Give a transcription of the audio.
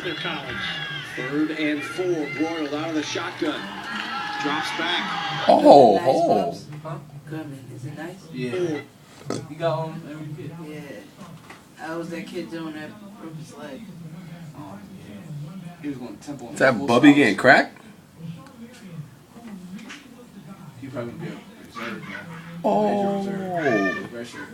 Their college. 3rd and 4. Broiled out of the shotgun. Drops back. Oh, Nice oh. bumps. Huh? Goodman, is it nice? Yeah. You got every kid. Yeah. How was that kid doing that broke his leg? Oh, yeah. He was going to Temple. Is that Bubby getting cracked? He probably be a reserve now. Oh. Reserve.